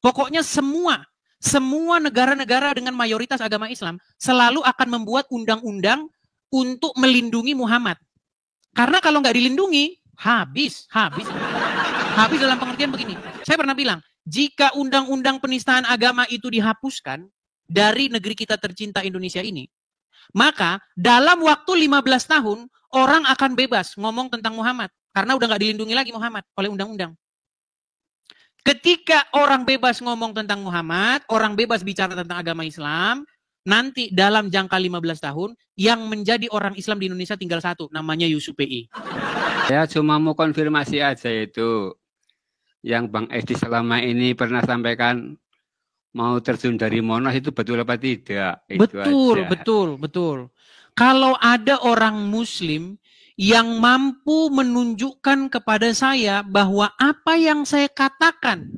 Pokoknya semua negara-negara dengan mayoritas agama Islam selalu akan membuat undang-undang untuk melindungi Muhammad. Karena kalau nggak dilindungi, habis dalam pengertian begini. Saya pernah bilang, jika undang-undang penistaan agama itu dihapuskan dari negeri kita tercinta Indonesia ini, maka dalam waktu 15 tahun, orang akan bebas ngomong tentang Muhammad. Karena udah nggak dilindungi lagi Muhammad oleh undang-undang. Ketika orang bebas ngomong tentang Muhammad, orang bebas bicara tentang agama Islam, nanti dalam jangka 15 tahun, yang menjadi orang Islam di Indonesia tinggal satu, namanya Yusuf PI. Saya cuma mau konfirmasi aja itu. Yang Bang Edi selama ini pernah sampaikan mau terjun dari Monas itu betul apa tidak? Betul. Kalau ada orang Muslim yang mampu menunjukkan kepada saya bahwa apa yang saya katakan,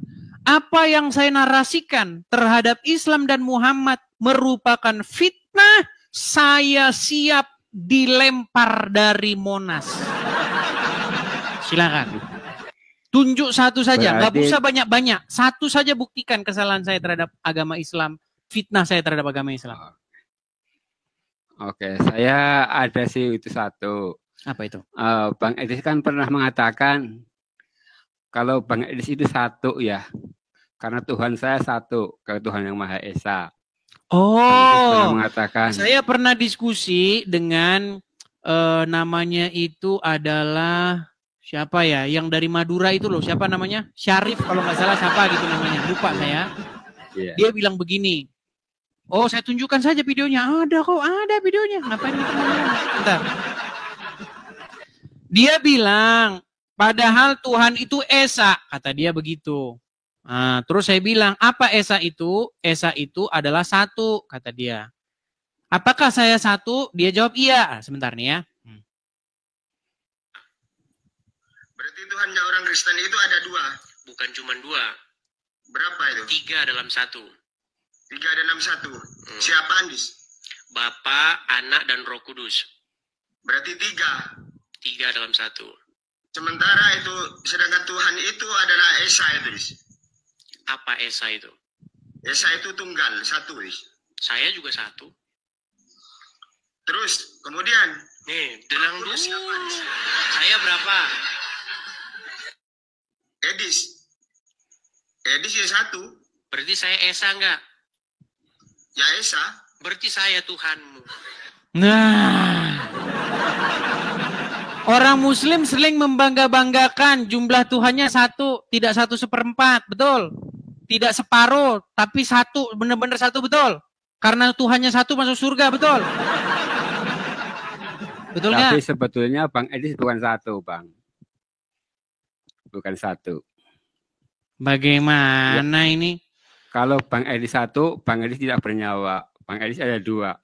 apa yang saya narasikan terhadap Islam dan Muhammad merupakan fitnah, saya siap dilempar dari Monas. Silakan. Tunjuk satu saja, nggak usah banyak-banyak. Satu saja buktikan kesalahan saya terhadap agama Islam, fitnah saya terhadap agama Islam. Oke, saya ada sih itu satu. Apa itu? Bang Edis kan pernah mengatakan kalau Bang Edis itu satu ya, karena Tuhan saya satu, kalau Tuhan yang Maha Esa. Oh, saya pernah diskusi dengan namanya itu adalah siapa ya? Yang dari Madura itu loh, siapa namanya? Syarif kalau nggak salah siapa gitu namanya, lupa saya. Yeah. Dia bilang begini. Oh, saya tunjukkan saja videonya. Ada kok, ada videonya. Ngapain gitu? Bentar. Dia bilang, padahal Tuhan itu Esa, kata dia begitu. Nah, terus saya bilang, apa Esa itu? Esa itu adalah satu, kata dia. Apakah saya satu? Dia jawab iya. Sebentar nih ya. Berarti Tuhannya orang Kristen itu ada dua? Bukan cuma dua. Berapa itu? 3 dalam 1. 3 dalam 1. Siapa Andis? Bapa, Anak, dan Roh Kudus. Berarti 3. 3 dalam 1. Sementara itu, sedangkan Tuhan itu adalah Esa itu, Dis. Apa Esa itu? Esa itu tunggal, satu, Dis. Saya juga satu. Terus, kemudian? Nih, tenang dulu. Saya berapa? Edis ya satu. Berarti saya Esa enggak? Ya Esa. Berarti saya Tuhanmu. Nah, orang Muslim sering membangga-banggakan jumlah Tuhannya satu, tidak 1/4, betul? Tidak separuh, tapi satu, benar-benar satu, betul? Karena Tuhannya satu masuk surga, betul? Betul nggak? Tapi sebetulnya Bang Edis bukan satu, Bang. Bukan satu. Bagaimana ya. Ini? Kalau Bang Edis satu, Bang Edis tidak bernyawa. Bang Edis ada dua.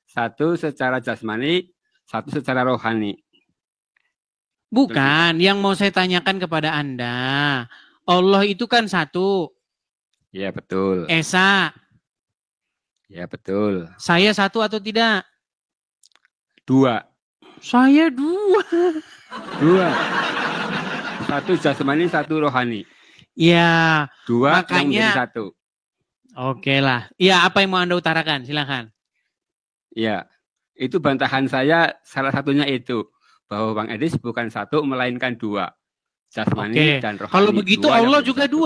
Satu secara jasmani, satu secara rohani. Bukan, yang mau saya tanyakan kepada Anda. Allah itu kan satu. Ya, betul. Esa. Ya, betul. Saya satu atau tidak? 2. Saya 2. 2. Satu jasmani, satu rohani. Ya. 2 makanya yang menjadi satu. Oke lah. Ya, apa yang mau Anda utarakan? Silakan. Ya, itu bantahan saya salah satunya itu. Bahwa Bang Edis bukan satu, melainkan 2. Jasmani dan rohani. Kalau begitu Allah juga 2.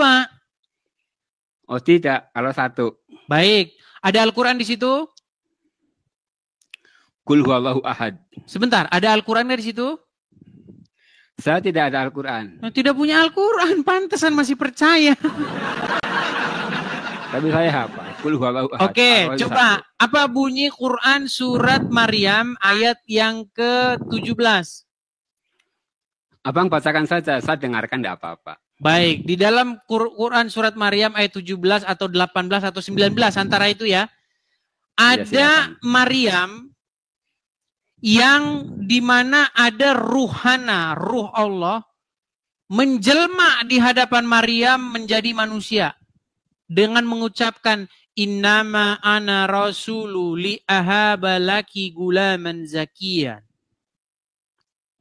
Oh tidak, kalau 1. Baik. Ada Al-Quran di situ? Qul huwallahu ahad. Sebentar, ada Al-Qurannya di situ? Saya tidak ada Al-Quran. Tidak punya Al-Quran, pantesan masih percaya. Tapi saya apa? Qul huwallahu ahad. Oke, coba. Apa bunyi Quran surat Maryam ayat yang ke-17? Abang bacakan saja, saya dengarkan tidak apa-apa. Baik, di dalam Quran surat Maryam ayat 17 atau 18 atau 19 antara itu ya. Ada Maryam yang dimana ada ruhana, ruh Allah menjelma di hadapan Maryam menjadi manusia dengan mengucapkan innama ana rasulu li ahaba laki gulaman zakiyan.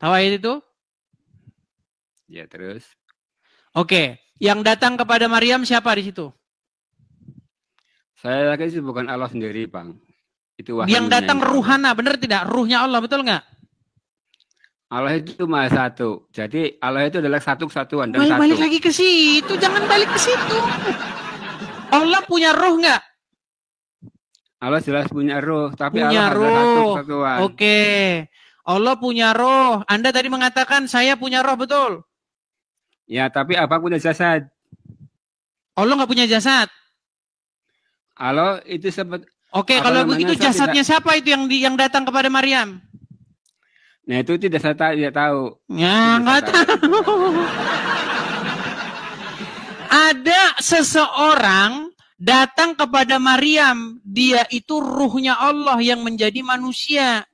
Tahu ayat itu? Ya, terus. Oke, yang datang kepada Maryam siapa di situ? Saya yakin itu bukan Allah sendiri, Bang. Itu wahyu Yang datang menempel. ruhana, benar tidak? Ruhnya Allah, betul nggak? Allah itu maha satu. Jadi Allah itu adalah satu kesatuan dan Balik satu. lagi ke situ, jangan balik ke situ. Allah punya roh nggak? Allah jelas punya roh, tapi Punya Allah adalah satu roh. kesatuan. Oke. Allah punya roh. Anda tadi mengatakan saya punya roh, betul? Ya, tapi apa punya jasad? Allah nggak punya jasad. Allah itu seperti Oke, Apa kalau namanya, begitu saya jasadnya siapa itu yang datang kepada Maryam? Nah, itu tidak tahu. Ya, nggak tahu. Ada seseorang datang kepada Maryam, dia itu ruhnya Allah yang menjadi manusia.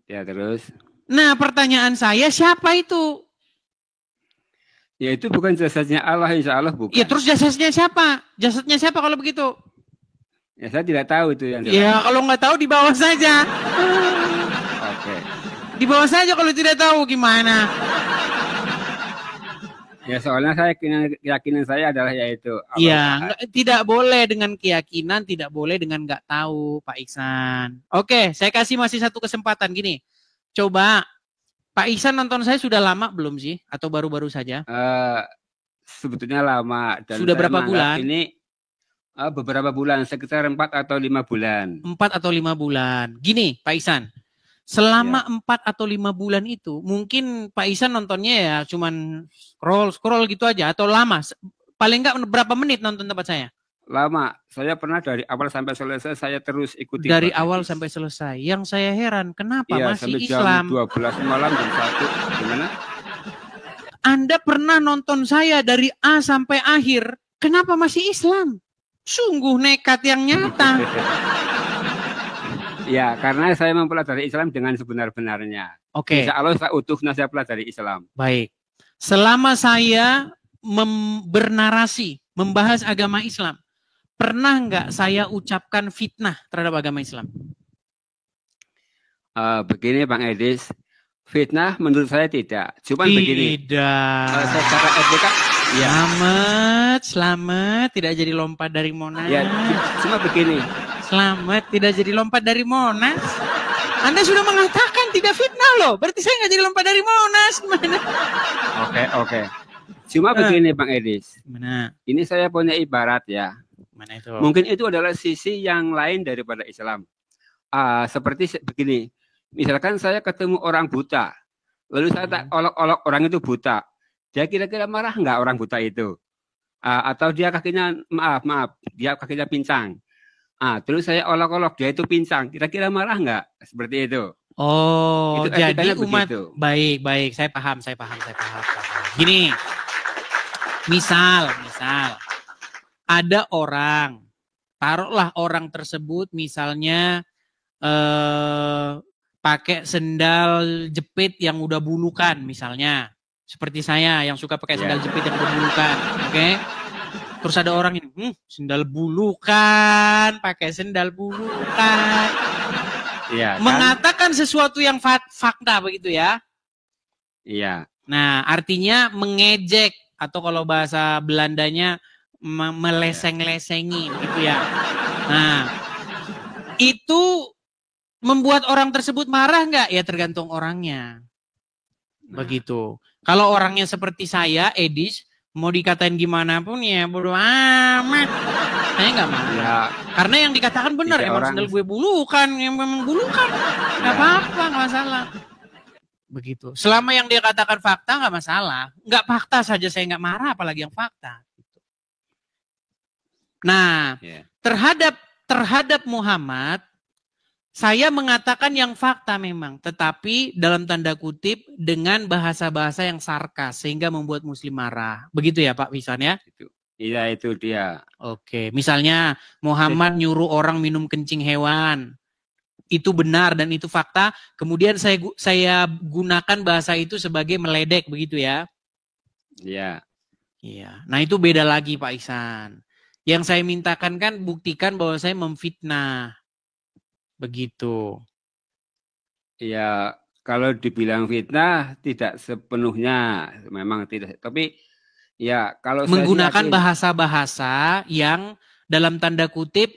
Ya, terus. Nah, pertanyaan saya, siapa itu? Ya, itu bukan jasadnya Allah, insya Allah bukan. Ya, terus jasadnya siapa? Jasadnya siapa kalau begitu? Ya, saya tidak tahu itu yang Ya, kalau nggak tahu di bawah saja. Oke. Di bawah saja kalau tidak tahu gimana? Ya, soalnya saya keyakinan saya adalah yaitu Allah. Iya, tidak boleh dengan keyakinan, tidak boleh dengan nggak tahu, Pak Iksan. Oke, saya kasih masih satu kesempatan gini. Coba, Pak Iksan nonton saya sudah lama belum sih? Atau baru-baru saja? Sebetulnya lama. Dan sudah berapa bulan? Ini beberapa bulan, sekitar 4 atau 5 bulan. 4 atau 5 bulan. Gini, Pak Iksan. Selama 4 atau 5 bulan itu, mungkin Pak Iksan nontonnya ya cuman scroll gitu aja, atau lama? Paling enggak berapa menit nonton tempat saya? Lama. Saya pernah dari awal sampai selesai, saya terus ikuti. Dari awal sampai selesai. Yang saya heran, kenapa masih Islam? Jam 12 malam, jam 1. Gimana? Anda pernah nonton saya dari A sampai akhir, kenapa masih Islam? Sungguh nekat yang nyata. Ya, karena saya mempelajari Islam dengan sebenar-benarnya. Oke. Insya Allah saya utuhnya saya pelajari Islam. Baik. Selama saya bernarasi, membahas agama Islam, pernah nggak saya ucapkan fitnah terhadap agama Islam? Begini Bang Edis, fitnah menurut saya tidak. Cuman begini. Tidak. Secara etika, ya. Selamat, tidak jadi lompat dari Monas. Ya, cuma begini. Selamat, tidak jadi lompat dari Monas. Anda sudah mengatakan tidak fitnah loh, berarti saya nggak jadi lompat dari Monas. Gimana? Oke. Cuma begini Bang Edis. Gimana? Ini saya punya ibarat ya. Mana itu? Mungkin itu adalah sisi yang lain daripada Islam. Seperti begini. Misalkan saya ketemu orang buta, lalu saya tak olok-olok orang itu buta. Dia kira-kira marah nggak orang buta itu? Atau dia kakinya, maaf, dia kakinya pincang. Terus saya olok-olok, dia itu pincang. Kira-kira marah nggak? Seperti itu. Oh, itu jadi umat begitu. Baik, saya paham. Gini, misal ada orang, taruhlah orang tersebut misalnya pakai sendal jepit yang udah bulukan misalnya, seperti saya yang suka pakai sendal jepit yang udah bulukan, oke? Terus ada orang ini, sendal bulukan, pakai sendal bulukan. Iya, mengatakan sesuatu yang fakta begitu ya. Iya. Nah, artinya mengejek atau kalau bahasa Belandanya meleseng-lesengi gitu ya. Nah, itu membuat orang tersebut marah nggak? Ya tergantung orangnya. Begitu. Kalau orangnya seperti saya, Edis, mau dikatain gimana pun ya bodo amat. Saya nggak marah. Ya. Karena yang dikatakan benar, emang sendal gue bulukan, memang bulukan. Nggak apa-apa, nggak masalah. Begitu. Selama yang dia katakan fakta nggak masalah. Nggak fakta saja saya nggak marah, apalagi yang fakta. Nah, terhadap Muhammad, saya mengatakan yang fakta memang, tetapi dalam tanda kutip dengan bahasa-bahasa yang sarkas sehingga membuat Muslim marah. Begitu ya Pak Wisan ya? Iya itu dia. Oke, misalnya Muhammad nyuruh orang minum kencing hewan. Itu benar dan itu fakta. Kemudian saya gunakan bahasa itu sebagai meledek, begitu ya? Iya. Iya. Nah itu beda lagi Pak Ihsan. Yang saya mintakan kan buktikan bahwa saya memfitnah. Begitu. Ya, kalau dibilang fitnah tidak sepenuhnya, memang tidak. Tapi Ya, kalau Menggunakan saya bahasa-bahasa yang dalam tanda kutip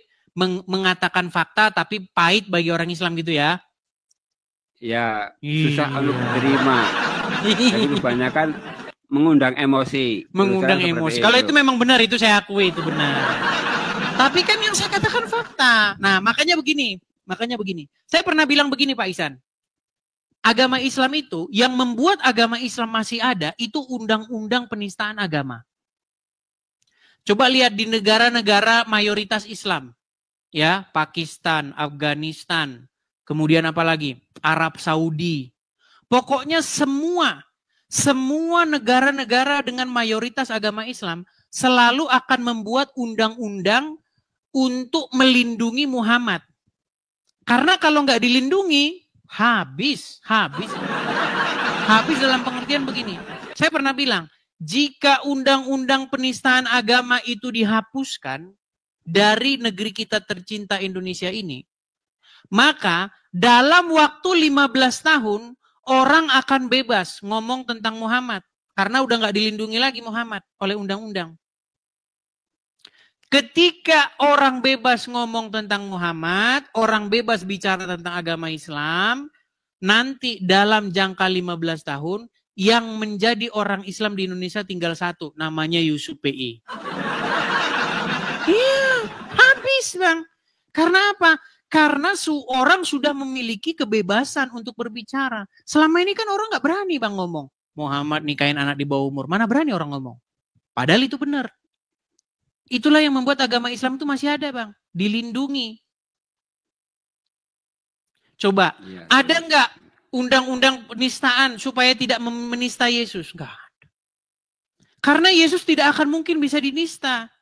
mengatakan fakta tapi pahit bagi orang Islam gitu ya. ya susah Iya. untuk diterima. Jadi kebanyakan mengundang emosi. Mengundang Terus emosi. seperti Kalau itu memang benar, itu saya akui itu benar. Tapi kan yang saya katakan fakta. Nah, makanya begini. Saya pernah bilang begini Pak Ihsan. Agama Islam itu, yang membuat agama Islam masih ada, itu undang-undang penistaan agama. Coba lihat di negara-negara mayoritas Islam. Ya, Pakistan, Afghanistan, kemudian apa lagi? Arab Saudi. Pokoknya semua negara-negara dengan mayoritas agama Islam selalu akan membuat undang-undang untuk melindungi Muhammad. Karena kalau nggak dilindungi, habis. Habis dalam pengertian begini. Saya pernah bilang, jika undang-undang penistaan agama itu dihapuskan dari negeri kita tercinta Indonesia ini, maka dalam waktu 15 tahun, orang akan bebas ngomong tentang Muhammad. Karena udah nggak dilindungi lagi Muhammad oleh undang-undang. Ketika orang bebas ngomong tentang Muhammad, orang bebas bicara tentang agama Islam, nanti dalam jangka 15 tahun, yang menjadi orang Islam di Indonesia tinggal satu, namanya Yusuf PI. Iya, habis Bang. Karena apa? Karena orang sudah memiliki kebebasan untuk berbicara. Selama ini kan orang nggak berani Bang ngomong. Muhammad nikahin anak di bawah umur. Mana berani orang ngomong. Padahal itu benar. Itulah yang membuat agama Islam itu masih ada Bang. Dilindungi. Coba, Ya. ada nggak undang-undang penistaan supaya tidak menista Yesus? Nggak ada. Karena Yesus tidak akan mungkin bisa dinista.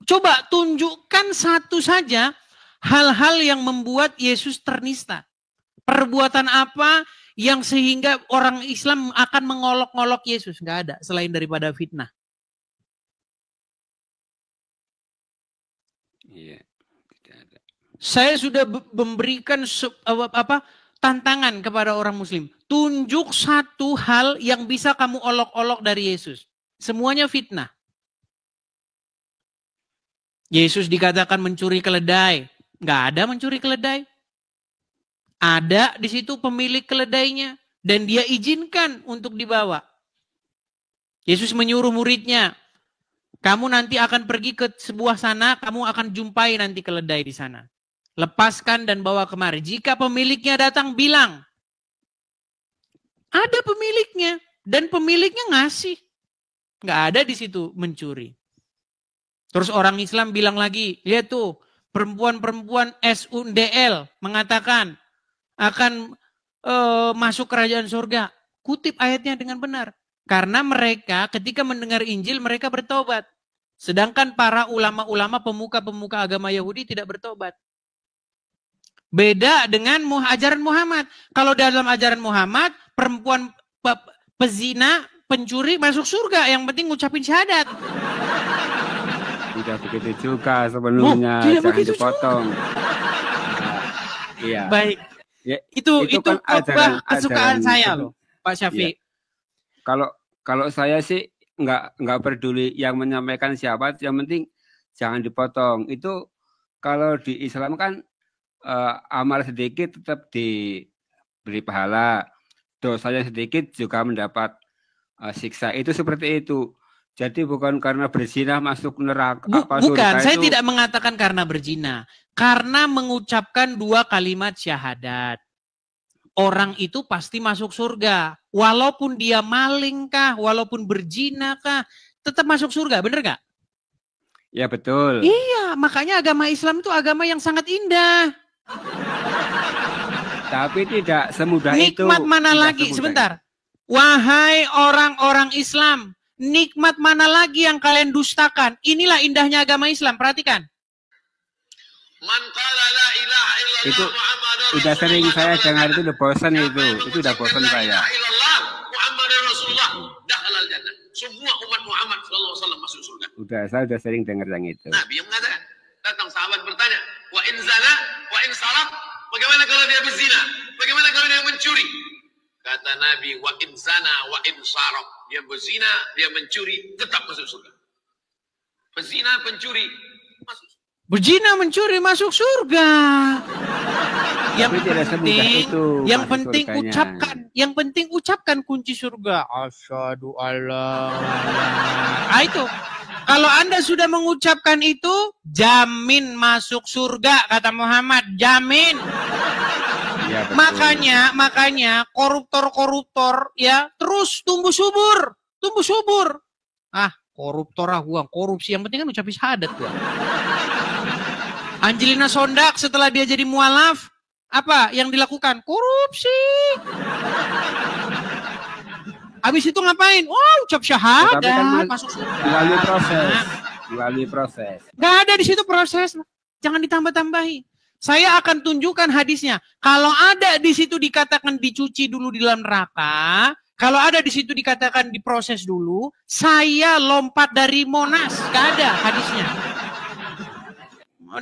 Coba tunjukkan satu saja hal-hal yang membuat Yesus ternista. Perbuatan apa yang sehingga orang Islam akan mengolok-olok Yesus? Nggak ada selain daripada fitnah. Iya, tidak ada. Saya sudah memberikan tantangan kepada orang Muslim. Tunjuk satu hal yang bisa kamu olok-olok dari Yesus. Semuanya fitnah. Yesus dikatakan mencuri keledai. Nggak ada mencuri keledai. Ada di situ pemilik keledainya. Dan dia izinkan untuk dibawa. Yesus menyuruh muridnya. Kamu nanti akan pergi ke sebuah sana, kamu akan jumpai nanti keledai di sana. Lepaskan dan bawa kemari. Jika pemiliknya datang, bilang. Ada pemiliknya. Dan pemiliknya ngasih. Nggak ada di situ mencuri. Terus orang Islam bilang lagi, lihat tuh, perempuan-perempuan SUNDL mengatakan akan masuk kerajaan surga. Kutip ayatnya dengan benar. Karena mereka ketika mendengar Injil, mereka bertobat. Sedangkan para ulama-ulama pemuka-pemuka agama Yahudi tidak bertobat. Beda dengan ajaran Muhammad. Kalau dalam ajaran Muhammad, perempuan pezina, pencuri masuk surga. Yang penting ngucapin syahadat. Tidak begitu juga sebenarnya. Jangan dipotong. Iya. Baik. Ya, itu kan khotbah kesukaan saya loh, Pak Syafiq. Ya. Kalau saya sih nggak peduli yang menyampaikan siapa, yang penting jangan dipotong. Itu kalau di Islam kan amal sedikit tetap diberi pahala, dosanya sedikit juga mendapat siksa. Itu seperti itu. Jadi bukan karena berzina masuk neraka. Bukan, saya tidak mengatakan karena berzina. Karena mengucapkan 2 kalimat syahadat. Orang itu pasti masuk surga. Walaupun dia maling kah, walaupun berzina kah, tetap masuk surga, bener gak? Ya betul. Iya, makanya agama Islam itu agama yang sangat indah. Tapi tidak semudah itu. Nikmat mana lagi? Sebentar. Wahai orang-orang Islam, nikmat mana lagi yang kalian dustakan? Inilah indahnya agama Islam, perhatikan. Itu udah sering saya dengar, itu udah bosan itu udah bosan saya. Semua umat Muhammad SAW masuk surga. Saya udah sering dengar yang itu. Nabi yang mengatakan, datang sahabat bertanya, wa in zana, wa in sarak, bagaimana kalau dia berzina? Bagaimana kalau dia mencuri? Kata Nabi, wa in zana wa in sarok. Dia berzina, dia mencuri, tetap masuk surga. Pezina, pencuri, masuk surga. Berzina, mencuri, masuk surga. Yang penting ucapkan kunci surga. Asyhadu alla. Itu. Kalau Anda sudah mengucapkan itu, jamin masuk surga, kata Muhammad, jamin. Ya, Makanya koruptor ya terus tumbuh subur. Koruptor uang korupsi, yang penting kan ucapin syahadat gua. Angelina Sondak setelah dia jadi mualaf, apa yang dilakukan? Korupsi. Habis itu ngapain? Ucap syahadat, kan masuk surga. Melalui proses. Gak ada di situ proses. Jangan ditambah-tambahi. Saya akan tunjukkan hadisnya. Kalau ada di situ dikatakan dicuci dulu di dalam neraka, kalau ada di situ dikatakan diproses dulu, saya lompat dari Monas. Gak ada hadisnya.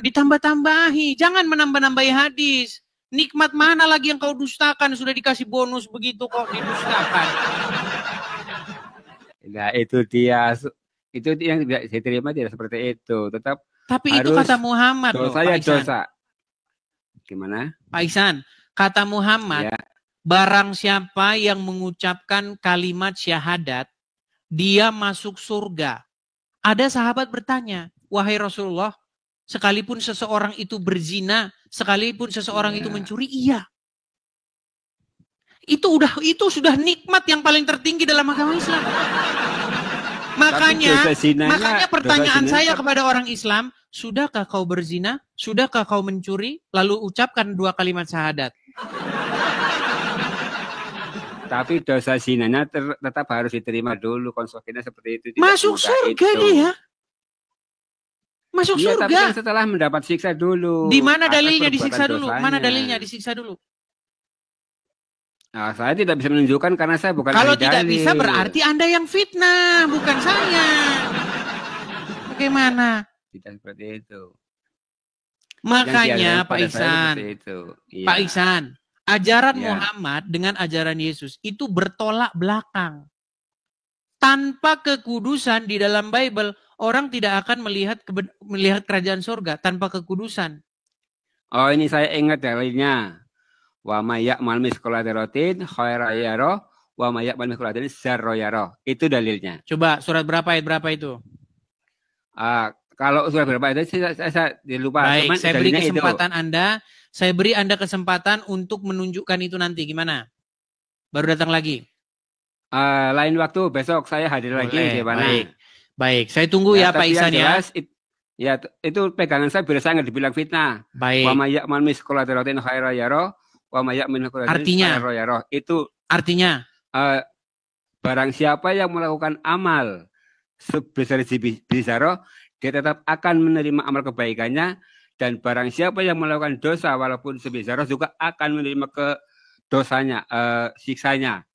Ditambah-tambahi. Jangan menambah-nambahi hadis. Nikmat mana lagi yang kau dustakan? Sudah dikasih bonus begitu kok didustakan. Nah itu dia. Itu yang tidak saya terima, tidak seperti itu. Tapi itu kata Muhammad. Dosa. Gimana? Pak Ihsan, kata Muhammad, ya. Barang siapa yang mengucapkan kalimat syahadat, dia masuk surga. Ada sahabat bertanya, wahai Rasulullah, sekalipun seseorang itu berzina, sekalipun seseorang itu mencuri, iya. Itu sudah nikmat yang paling tertinggi dalam agama Islam. Makanya pertanyaan saya kepada orang Islam, sudahkah kau berzina? Sudahkah kau mencuri? Lalu ucapkan 2 kalimat syahadat. Tapi dosa zinanya tetap harus diterima dulu, konsekuensinya seperti itu. Masuk surga dia. Masuk surga. Tapi kan setelah mendapat siksa dulu. Di mana dalilnya disiksa dulu? Mana dalilnya disiksa dulu? Nah, saya tidak bisa menunjukkan karena saya bukan Kalau tidak bisa berarti Anda yang fitnah, bukan saya. Bagaimana? Tidak seperti itu. Makanya Pak Ihsan, ya. Pak Ihsan, ajaran Muhammad dengan ajaran Yesus itu bertolak belakang. Tanpa kekudusan di dalam Bible, orang tidak akan melihat kerajaan surga tanpa kekudusan. Oh, ini saya ingat dalilnya. Wa may ya'mal mithqala dzarratin khairan yarah wa may ya'mal mithqala dzarratin syarran yarah. Itu dalilnya. Coba surat berapa ayat berapa itu? Kalau surat berapa itu saya lupa. Baik, saya beri kesempatan itu. Saya beri Anda kesempatan untuk menunjukkan itu nanti. Gimana? Baru datang lagi. Lain waktu, besok saya hadir lagi. Gimana? Baik, saya tunggu ya Pak Ihsan ya. Ya, itu pegangan saya biar saya nggak dibilang fitnah. Baik. Wa may ya'mal mithqala dzarratin khairan yarah wa may ya'mal mithqala dzarratin syarran yarah. Itu artinya barang siapa yang melakukan amal sebesar zarah, dia tetap akan menerima amal kebaikannya, dan barang siapa yang melakukan dosa walaupun sebesar zarah juga akan menerima dosanya, siksanya.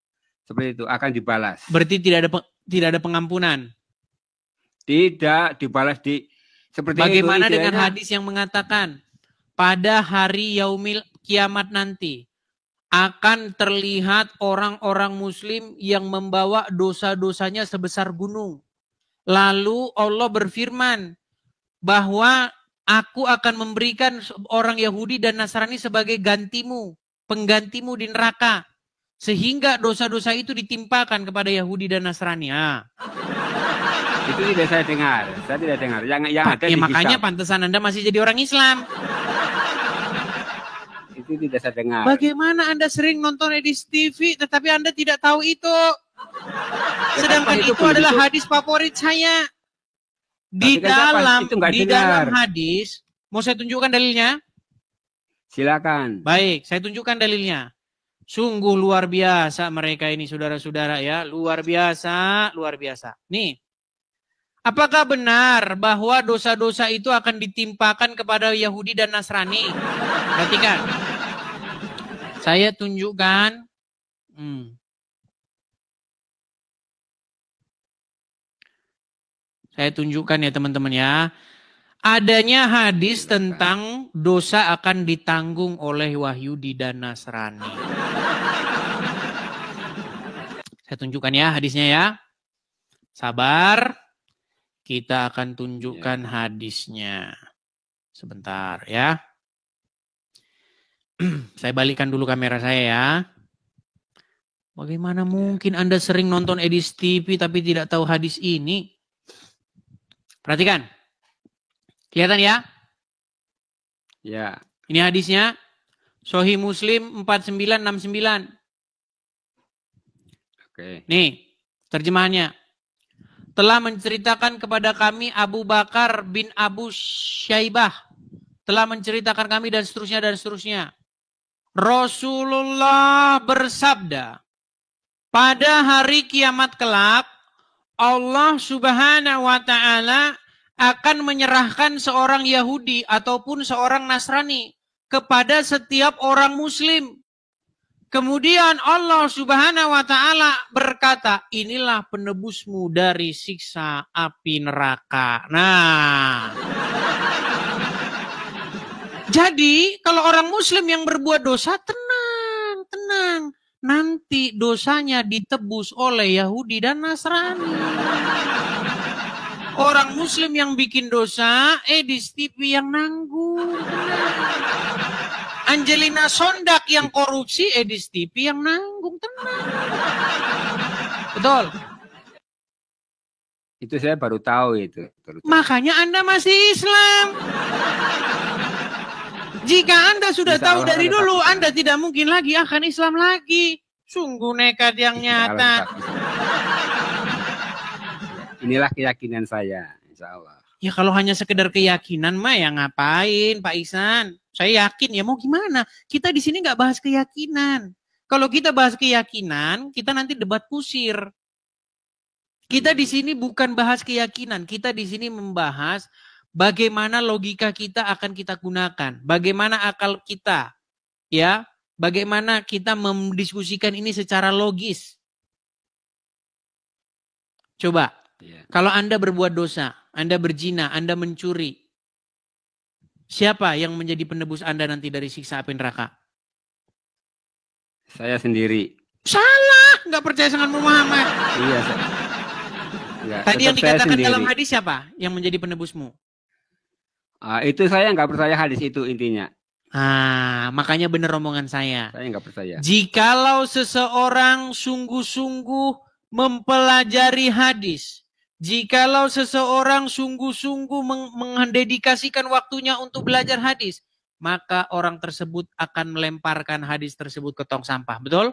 Seperti itu, akan dibalas. Berarti tidak ada pengampunan. Tidak dibalas seperti bagaimana itu, dengan hadis yang mengatakan pada hari yaumil kiamat nanti akan terlihat orang-orang muslim yang membawa dosa-dosanya sebesar gunung. Lalu Allah berfirman bahwa aku akan memberikan orang Yahudi dan Nasrani sebagai gantimu, penggantimu di neraka. Sehingga dosa-dosa itu ditimpakan kepada Yahudi dan Nasrani. Itu tidak saya dengar. Saya tidak dengar. Yang ada di makanya pantesan Anda masih jadi orang Islam. Itu tidak saya dengar. Bagaimana Anda sering nonton Edis TV tetapi Anda tidak tahu itu? Sedangkan itu adalah hadis favorit saya. Di dalam hadis, mau saya tunjukkan dalilnya? Silakan. Baik, saya tunjukkan dalilnya. Sungguh luar biasa mereka ini, saudara-saudara ya. Luar biasa, luar biasa. Nih, apakah benar bahwa dosa-dosa itu akan ditimpakan kepada Yahudi dan Nasrani? Perhatikan. Saya tunjukkan. Saya tunjukkan ya teman-teman ya. Adanya hadis tentang dosa akan ditanggung oleh Yahudi dan Nasrani. Saya tunjukkan ya hadisnya ya. Sabar. Kita akan tunjukkan hadisnya. Sebentar ya. Saya balikkan dulu kamera saya ya. Bagaimana mungkin Anda sering nonton Edis TV tapi tidak tahu hadis ini? Perhatikan. Kelihatan ya? Ya. Ini hadisnya. Sahih Muslim 4969. Oke. Nih, terjemahannya. Telah menceritakan kepada kami Abu Bakar bin Abu Syaibah. Telah menceritakan kami dan seterusnya dan seterusnya. Rasulullah bersabda, pada hari kiamat kelak, Allah Subhanahu wa Ta'ala akan menyerahkan seorang Yahudi ataupun seorang Nasrani kepada setiap orang Muslim. Kemudian Allah Subhanahu wa Ta'ala berkata, inilah penebusmu dari siksa api neraka. Nah, jadi kalau orang Muslim yang berbuat dosa, tenang. Nanti dosanya ditebus oleh Yahudi dan Nasrani. Orang Muslim yang bikin dosa, Edis TV yang nanggung. Angelina Sondak yang korupsi, Edis TV yang nanggung, tenang. Betul. Itu saya baru tahu itu. Makanya Anda masih Islam. Jika Anda sudah tahu dari dulu, Anda tidak mungkin lagi akan Islam lagi. Sungguh nekat yang nyata. Inilah keyakinan saya, insya Allah. Ya kalau hanya sekedar keyakinan mah ya ngapain Pak Ihsan? Saya yakin ya mau gimana? Kita di sini nggak bahas keyakinan. Kalau kita bahas keyakinan, kita nanti debat kusir. Kita di sini bukan bahas keyakinan, kita di sini membahas bagaimana logika kita akan kita gunakan, bagaimana akal kita, ya, bagaimana kita mendiskusikan ini secara logis. Coba, kalau Anda berbuat dosa, Anda berzina, Anda mencuri, siapa yang menjadi penebus Anda nanti dari siksa api neraka? Saya sendiri. Salah, nggak percaya dengan Muhammad. Iya, ya, tadi yang dikatakan dalam hadis siapa yang menjadi penebusmu? Itu saya nggak percaya hadis itu intinya. Makanya benar omongan saya. Saya nggak percaya. Jikalau seseorang sungguh-sungguh mempelajari hadis, jikalau seseorang sungguh-sungguh mendedikasikan waktunya untuk belajar hadis, maka orang tersebut akan melemparkan hadis tersebut ke tong sampah. Betul?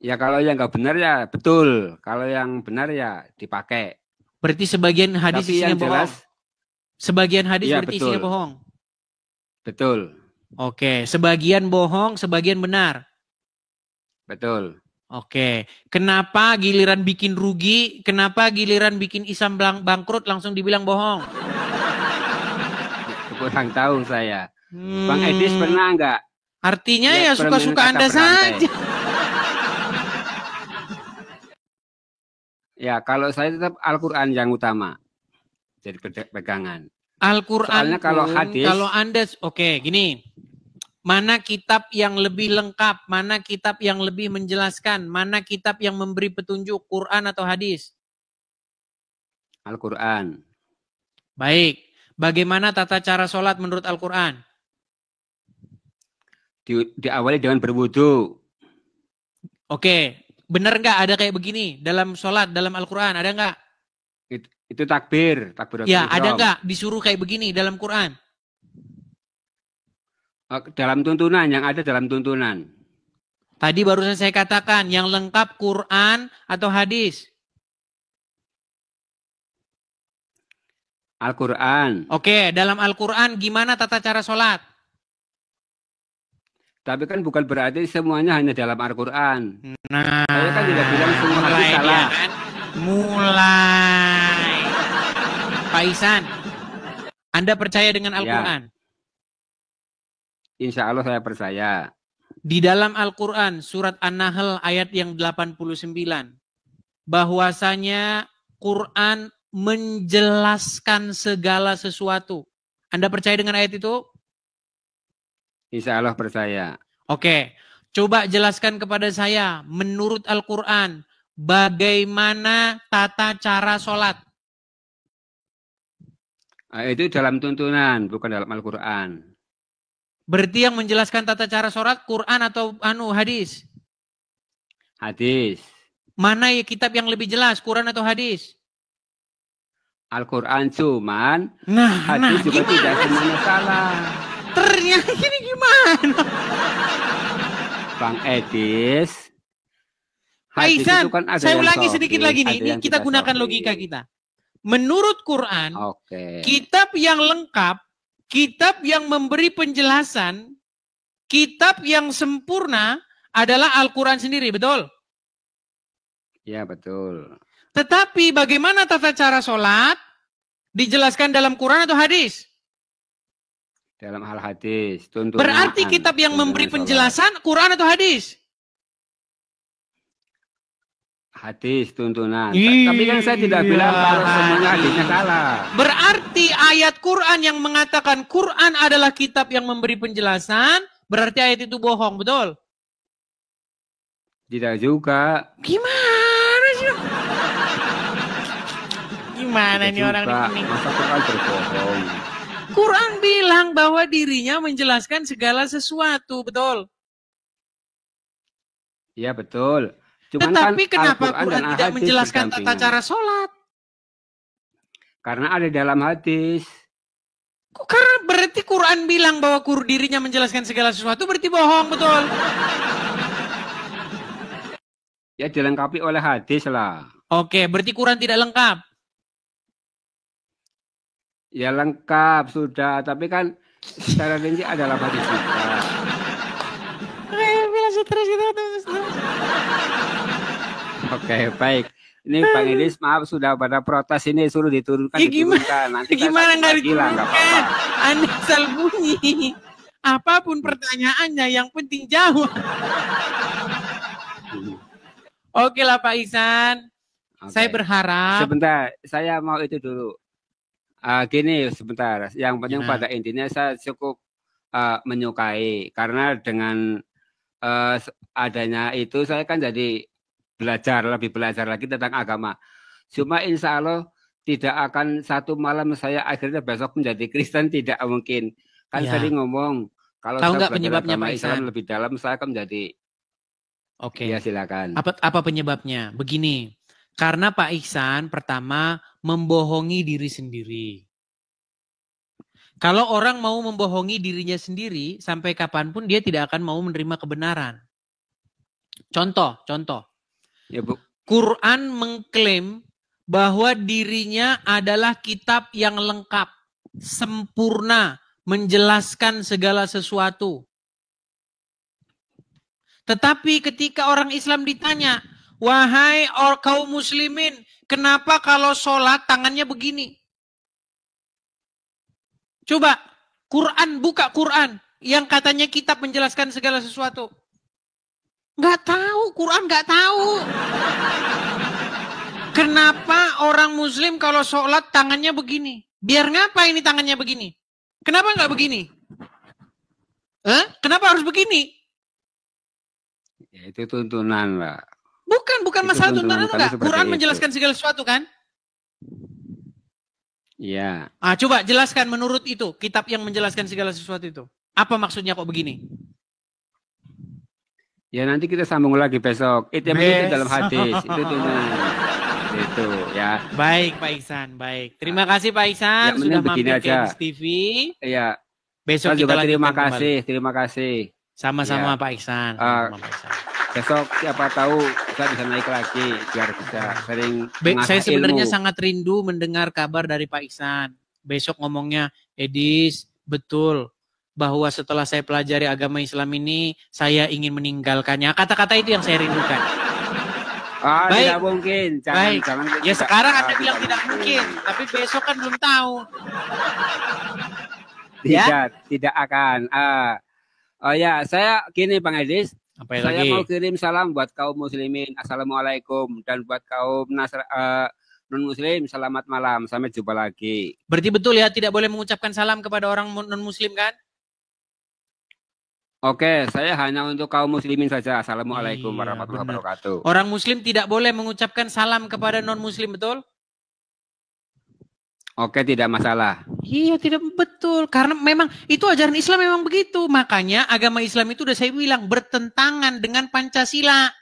Ya kalau yang nggak benar ya betul. Kalau yang benar ya dipakai. Berarti sebagian hadis isinya bohong. Sebagian hadis ya, berarti betul. isinya bohong. Betul. Oke, sebagian bohong, sebagian benar. Betul. Oke, kenapa giliran bikin rugi, kenapa giliran bikin Islam bangkrut langsung dibilang bohong? Kurang tahu saya. Bang Edis pernah nggak? Artinya ya suka-suka Anda saja. Ya, kalau saya tetap Al-Quran yang utama. Jadi pegangan. Al-Quran kalau hadis, kalau Anda, oke, gini. Mana kitab yang lebih lengkap, mana kitab yang lebih menjelaskan, mana kitab yang memberi petunjuk, Quran atau hadis? Al-Quran. Baik. Bagaimana tata cara sholat menurut Al-Quran? Diawali dengan berwudu. Oke. Benar nggak ada kayak begini dalam sholat, dalam Al-Quran? Ada nggak? Itu takbir. Ya, ada nggak disuruh kayak begini dalam Quran? Dalam tuntunan, yang ada dalam tuntunan. Tadi barusan saya katakan, yang lengkap Quran atau hadis? Al-Quran. Oke, dalam Al-Quran gimana tata cara sholat? Tapi kan bukan berarti semuanya hanya dalam Al-Quran. Nah, saya kan tidak bilang semua hadis salah. Kan? Mulai. Pak Ihsan, Anda percaya dengan Al-Quran? Insya Allah saya percaya. Di dalam Al-Quran, surat An-Nahl ayat yang 89. Bahwasanya Quran menjelaskan segala sesuatu. Anda percaya dengan ayat itu? Insya Allah percaya. Oke. Coba jelaskan kepada saya, menurut Al-Quran, bagaimana tata cara sholat? Itu dalam tuntunan, bukan dalam Al-Quran. Berarti yang menjelaskan tata cara sholat, Quran atau hadis? Hadis. Mana ya kitab yang lebih jelas, Quran atau hadis? Al-Quran cuman, Nah, hadis juga gimana? tidak semuanya salah. Ternyata ini gimana? Bang Edis. Pak Hadis Ihsan, itu kan ada saya yang ulangi sahih, sedikit lagi ada nih. Ini yang kita tidak gunakan sahih. logika kita. Menurut Quran, Oke. kitab yang lengkap, kitab yang memberi penjelasan, kitab yang sempurna adalah Al-Quran sendiri, betul? Ya, betul. Tetapi bagaimana tata cara sholat dijelaskan dalam Quran atau hadis? Dalam hal hadis, tuntunan. Berarti kitab yang memberi penjelasan Quran atau hadis? Hadis, tuntunan. Iya. Tapi kan saya tidak bilang kalau semuanya hadisnya salah. Berarti ayat Quran yang mengatakan Quran adalah kitab yang memberi penjelasan, berarti ayat itu bohong, betul? Tidak juga. Gimana sih? Gimana Tidak nih orang juga. ini? Masa Quran berbohong? Quran bilang bahwa dirinya menjelaskan segala sesuatu, betul? Ya, betul. Cuman Tetapi kan kenapa Al-Quran Quran dan tidak Al-Hadis menjelaskan tata berdampingan. cara sholat? Karena ada dalam hadis. Kok karena berarti Quran bilang bahwa dirinya menjelaskan segala sesuatu, berarti bohong, betul? Ya dilengkapi oleh hadis lah. Oke, berarti Quran tidak lengkap. Ya lengkap sudah. Tapi kan secara rinci adalah hadis juga. Oke, baik. Ini Bang Edis, maaf sudah pada protes ini, suruh diturunkan, Ya, gimana? diturunkan. Nanti saya Gimana kasih nggak lagi lah, nggak apa-apa. diturunkan? Anda asal bunyi. Apapun pertanyaannya, yang penting jawab. Oke lah Pak Ihsan. Oke. Saya berharap. Sebentar, saya mau itu dulu. Gini sebentar, yang penting Ya. pada intinya saya cukup menyukai. Karena dengan adanya itu saya kan jadi lebih belajar lagi tentang agama. Cuma insya Allah tidak akan satu malam saya akhirnya besok menjadi Kristen, tidak mungkin. Kan Ya. sering ngomong, kalau Tahu saya nggak belajar penyebabnya, agama Pak Islam Ihsan? lebih dalam, saya akan menjadi. Oke. Ya silakan. Apa penyebabnya? Begini. Karena Pak Ihsan pertama membohongi diri sendiri. Kalau orang mau membohongi dirinya sendiri, sampai kapanpun dia tidak akan mau menerima kebenaran. Contoh. Ya, Bu. Quran mengklaim bahwa dirinya adalah kitab yang lengkap, sempurna, menjelaskan segala sesuatu. Tetapi ketika orang Islam ditanya, wahai kaum muslimin, kenapa kalau sholat tangannya begini? Coba, buka Quran, yang katanya kitab menjelaskan segala sesuatu. Nggak tahu, Quran nggak tahu. Kenapa orang muslim kalau sholat tangannya begini? Biar ngapa ini tangannya begini? Kenapa nggak begini? Kenapa harus begini? Ya, itu tuntunan lah. Bukan Itu masalah tuntunan tuntunan kami enggak. seperti Quran itu. menjelaskan segala sesuatu kan? Iya. Coba jelaskan menurut itu, kitab yang menjelaskan segala sesuatu itu. Apa maksudnya kok begini? Ya nanti kita sambung lagi besok. Itu yang penting itu dalam Besok. hadis. Itu tuntunan. Itu ya. Baik Pak Ihsan, baik. Terima kasih Pak Ihsan Ya, sudah mending begini mampir ke aja. Edis TV. Iya. Besok Saya kita juga terima lanjutkan kembali. kasih. Terima kasih. Sama-sama Ya. Pak Ihsan. Ah, Sama-sama, Pak Ihsan. Besok siapa tahu saya bisa naik lagi biar bisa sering mengasah Saya sebenarnya ilmu. sangat rindu mendengar kabar dari Pak Ihsan. Besok ngomongnya, Edis, betul bahwa setelah saya pelajari agama Islam ini, saya ingin meninggalkannya. Kata-kata itu yang saya rindukan. Baik. Tidak mungkin. Baik. Jangan Ya tidak- sekarang Anda bilang tidak mungkin, tapi besok kan belum tahu. Tidak akan. Oh ya, saya gini Bang Edis. Apa Saya lagi? mau kirim salam buat kaum muslimin. Assalamualaikum. Dan buat kaum non-muslim, selamat malam. Sampai jumpa lagi. Berarti betul ya, tidak boleh mengucapkan salam kepada orang non-muslim kan? Oke, saya hanya untuk kaum muslimin saja. Assalamualaikum Iya, warahmatullahi benar. wabarakatuh. Orang muslim tidak boleh mengucapkan salam kepada non-muslim, betul? Oke, tidak masalah. Iya, tidak betul. Karena memang itu ajaran Islam memang begitu. Makanya agama Islam itu udah saya bilang bertentangan dengan Pancasila.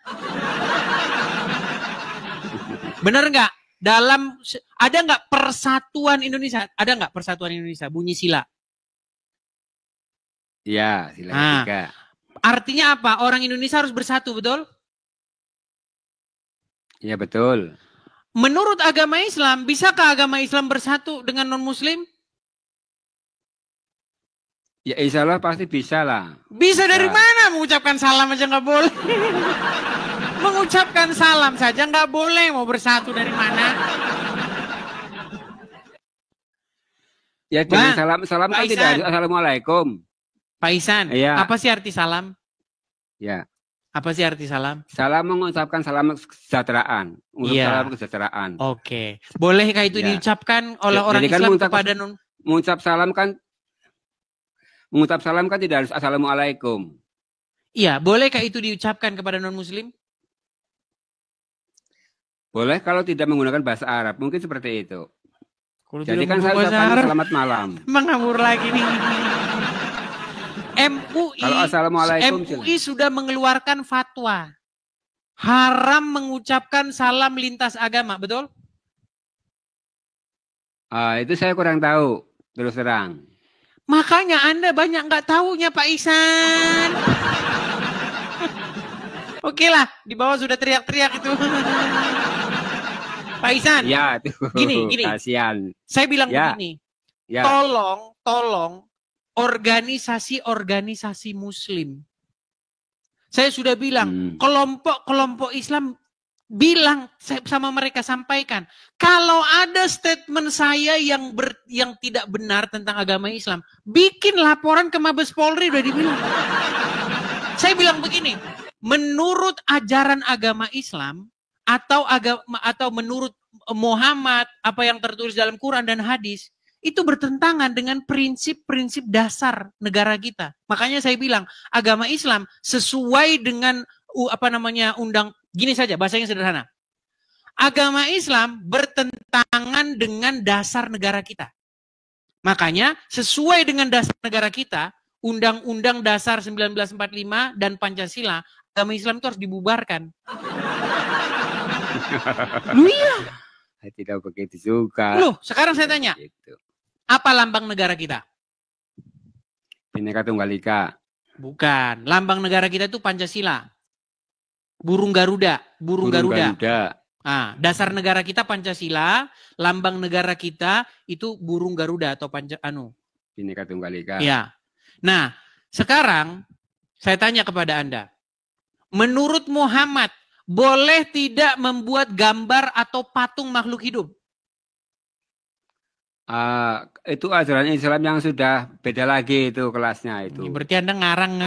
Benar nggak? Ada nggak persatuan Indonesia? Ada nggak persatuan Indonesia? Bunyi sila. Ya, sila Nah, ketiga. artinya apa? Orang Indonesia harus bersatu, betul? Ya, betul. Menurut agama Islam, bisakah agama Islam bersatu dengan non-muslim? Ya, insya Allah pasti bisa lah. Bisa dari Bisa. mana? Mengucapkan salam aja nggak boleh. Mengucapkan salam saja nggak boleh. Mau bersatu dari mana? Ya, dengan Bang, salam kan Pak tidak Ihsan. harus assalamualaikum. Pak Ihsan, Iya. apa sih arti salam? Ya, Apa sih arti salam? salam mengucapkan salam kesejahteraan. Iya. Salam kesejahteraan. Oke. Bolehkah itu Ya. diucapkan oleh orang Jadi kan Islam mengucap- kepada non? Mengucap salam kan tidak harus assalamualaikum. Iya, bolehkah itu diucapkan kepada non-muslim? Boleh kalau tidak menggunakan bahasa Arab. Mungkin seperti itu. Kalau Jadi tidak kan saya menggunakan bahasa ucapkan Arab, selamat malam. mengawur lagi nih. MUI, Kalau assalamualaikum, MUI sudah mengeluarkan fatwa haram mengucapkan salam lintas agama, betul? Itu saya kurang tahu, terus terang. Makanya Anda banyak nggak tahunya Pak Ihsan. Oke lah, di bawah sudah teriak-teriak itu. Pak Ihsan, Ya, itu. Gini. Kasihan. saya bilang Ya. begini, Ya, tolong organisasi-organisasi Muslim. Saya sudah bilang, kelompok-kelompok Islam bilang sama mereka, sampaikan, kalau ada statement saya yang tidak benar tentang agama Islam, bikin laporan ke Mabes Polri, udah dibilang. Saya bilang begini, menurut ajaran agama Islam atau menurut Muhammad, apa yang tertulis dalam Quran dan hadis, itu bertentangan dengan prinsip-prinsip dasar negara kita. Makanya saya bilang, agama Islam sesuai dengan gini saja, bahasanya sederhana. Agama Islam bertentangan dengan dasar negara kita. Makanya sesuai dengan dasar negara kita, Undang-Undang Dasar 1945 dan Pancasila, agama Islam itu harus dibubarkan. Lu iya. tidak begitu juga. Loh, sekarang saya tanya, Gitu. apa lambang negara kita? Bhinneka Tunggal Ika. Bukan. Lambang negara kita itu Pancasila. Burung Garuda. Burung Garuda. Nah, dasar negara kita Pancasila, lambang negara kita itu burung Garuda atau Bhinneka Tunggal Ika. Ya. Nah, sekarang saya tanya kepada Anda. Menurut Muhammad, boleh tidak membuat gambar atau patung makhluk hidup? Itu ajaran Islam yang sudah beda lagi itu kelasnya itu. Berarti Anda ngarang.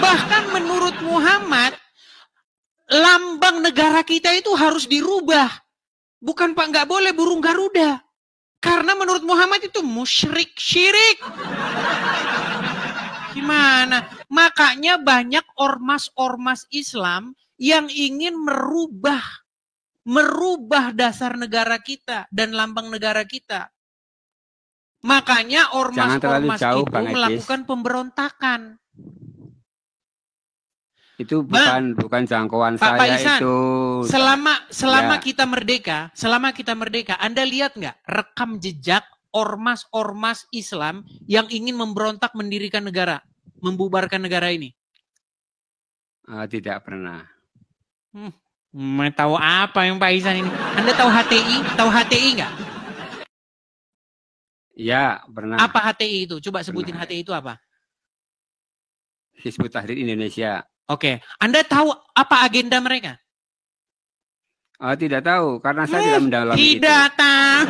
Bahkan menurut Muhammad, lambang negara kita itu harus dirubah. Bukan Pak, nggak boleh burung Garuda. Karena menurut Muhammad itu musyrik, syirik. Gimana? Makanya banyak ormas-ormas Islam yang ingin merubah dasar negara kita dan lambang negara kita. Makanya ormas-ormas itu melakukan pemberontakan. Itu bukan jangkauan Pak saya Ihsan, itu. Selama kita merdeka, Anda lihat nggak rekam jejak ormas-ormas Islam yang ingin memberontak mendirikan negara, membubarkan negara ini? Tidak pernah. Tahu apa yang Pak Ihsan ini? Anda tahu HTI? Tahu HTI nggak? Ya, pernah. Apa HTI itu? Coba sebutin Pernah. HTI itu apa? Hizbut Tahrir Indonesia. Oke. Anda tahu apa agenda mereka? Tidak tahu, karena saya tidak mendalami itu. Tidak tahu.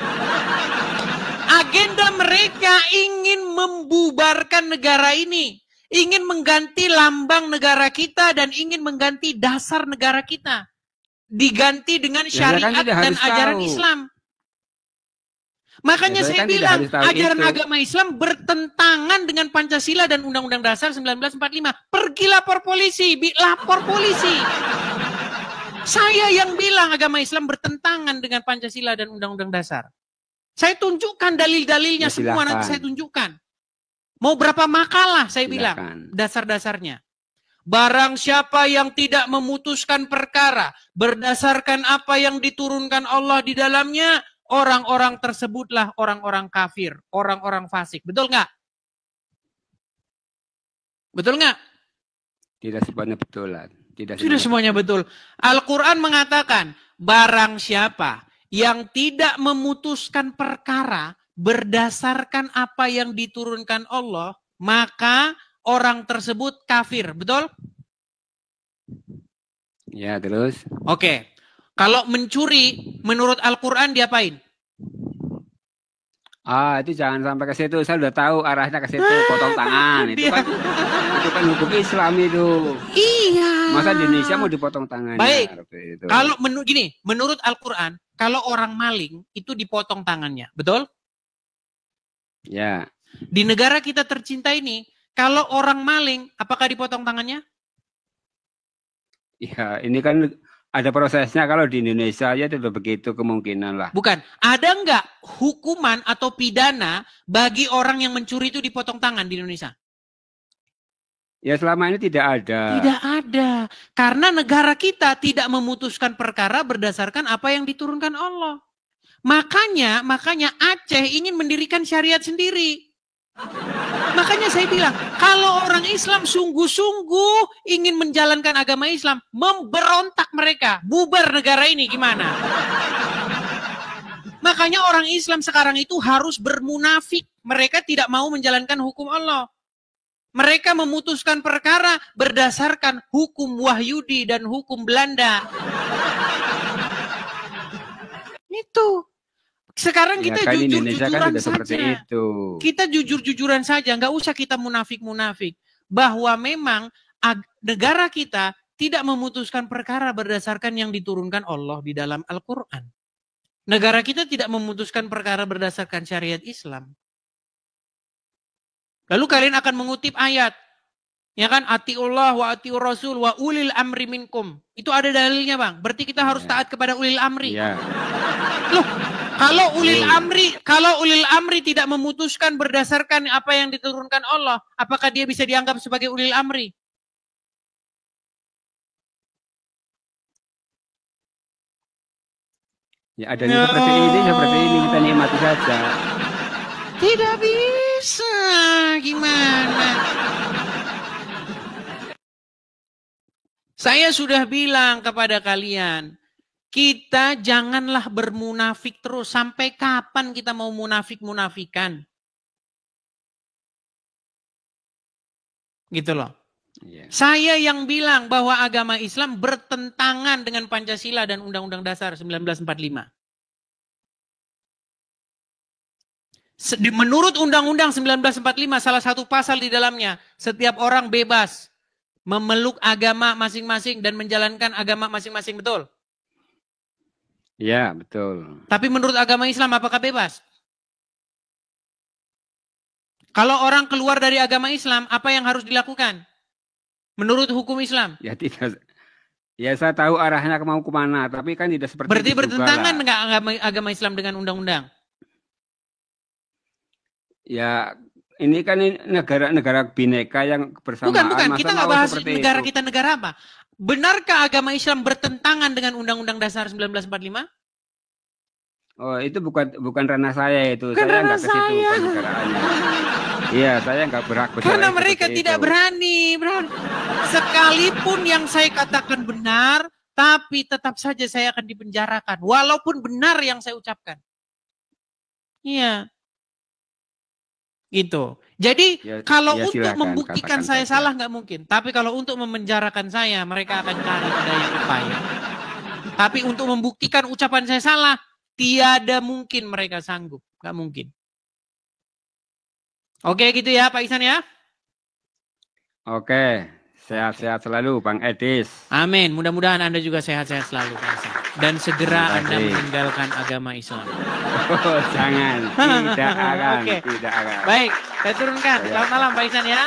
Agenda mereka ingin membubarkan negara ini. Ingin mengganti lambang negara kita dan ingin mengganti dasar negara kita. Diganti dengan syariat dan ajaran Islam. Makanya Ya, saya kan tidak bilang harus tahu ajaran itu. agama Islam bertentangan dengan Pancasila dan Undang-Undang Dasar 1945. Pergi lapor polisi, lapor polisi. Saya yang bilang agama Islam bertentangan dengan Pancasila dan Undang-Undang Dasar. Saya tunjukkan dalil-dalilnya Ya, semua, nanti saya tunjukkan. Mau berapa makalah saya bilang dasar-dasarnya. Barang siapa yang tidak memutuskan perkara berdasarkan apa yang diturunkan Allah di dalamnya, orang-orang tersebutlah orang-orang kafir, orang-orang fasik. Betul nggak? Betul nggak? Tidak semuanya betulan. Tidak semuanya betul. Al-Quran mengatakan, barang siapa yang tidak memutuskan perkara berdasarkan apa yang diturunkan Allah, maka orang tersebut kafir. Betul? Ya, terus? Oke. Kalau mencuri, menurut Al-Quran diapain? Itu jangan sampai ke situ. Saya udah tahu arahnya ke situ, potong tangan. Itu kan hukum Islam itu. Iya. Masa di Indonesia mau dipotong tangan? Baik. Kalau menurut Al-Quran, kalau orang maling itu dipotong tangannya, betul? Ya. Di negara kita tercinta ini, kalau orang maling, apakah dipotong tangannya? Ya, ini kan ada prosesnya. Kalau di Indonesia ya tidak begitu kemungkinan lah. Bukan. Ada nggak hukuman atau pidana bagi orang yang mencuri itu dipotong tangan di Indonesia? Ya, selama ini tidak ada. Tidak ada. Karena negara kita tidak memutuskan perkara berdasarkan apa yang diturunkan Allah. Makanya Aceh ingin mendirikan syariat sendiri. Makanya saya bilang, kalau orang Islam sungguh-sungguh ingin menjalankan agama Islam, memberontak mereka, bubar negara ini gimana? Makanya orang Islam sekarang itu harus bermunafik. Mereka tidak mau menjalankan hukum Allah. Mereka memutuskan perkara berdasarkan hukum Wahyudi dan hukum Belanda. Itu. Sekarang kita kan jujur-jujuran kan saja. Itu. Kita jujur-jujuran saja, nggak usah kita munafik-munafik. Bahwa memang negara kita tidak memutuskan perkara berdasarkan yang diturunkan Allah di dalam Al-Quran. Negara kita tidak memutuskan perkara berdasarkan syariat Islam. Lalu kalian akan mengutip ayat. Ya kan, atiullah wa atiur rasul wa ulil amri minkum. Itu ada dalilnya, Bang. Berarti kita harus taat kepada ulil amri. Ya. Loh, kalau ulil amri tidak memutuskan berdasarkan apa yang diturunkan Allah, apakah dia bisa dianggap sebagai ulil amri? Ya, adanya seperti ini kita nikmati saja. Tidak bisa, gimana? Saya sudah bilang kepada kalian, kita janganlah bermunafik terus. Sampai kapan kita mau munafik-munafikan? Gitu loh. Yeah. Saya yang bilang bahwa agama Islam bertentangan dengan Pancasila dan Undang-Undang Dasar 1945. Menurut Undang-Undang 1945, salah satu pasal di dalamnya, setiap orang bebas memeluk agama masing-masing dan menjalankan agama masing-masing, betul? Ya, betul. Tapi menurut agama Islam apakah bebas? Kalau orang keluar dari agama Islam, apa yang harus dilakukan? Menurut hukum Islam? Ya tidak. Ya saya tahu arahnya mau kemana, tapi kan tidak seperti berarti itu. Berarti bertentangan nggak agama Islam dengan undang-undang? Ya, ini kan negara-negara bineka yang bersamaan. Bukan. Kita nggak bahas negara itu. Kita negara apa? Benarkah agama Islam bertentangan dengan Undang-Undang Dasar 1945? Oh, itu bukan ranah saya itu. Saya nggak ke situ negaraannya. Iya, saya nggak berhak. Karena mereka tidak berani. Sekalipun yang saya katakan benar, tapi tetap saja saya akan dipenjarakan. Walaupun benar yang saya ucapkan. Iya. Gitu. Jadi kalau untuk membuktikan saya salah nggak mungkin. Tapi kalau untuk memenjarakan saya, mereka akan cari daya upaya. Tapi untuk membuktikan ucapan saya salah, tiada mungkin mereka sanggup. Nggak mungkin. Oke gitu ya Pak Ihsan ya. Oke. Sehat-sehat selalu Bang Edis. Amin. Mudah-mudahan Anda juga sehat-sehat selalu Pak Ihsan. Dan segera Anda meninggalkan agama Islam. Oh, jangan. Tidak akan. Oke. Tidak akan. Baik, saya turunkan. Selamat malam Pak Ihsan ya.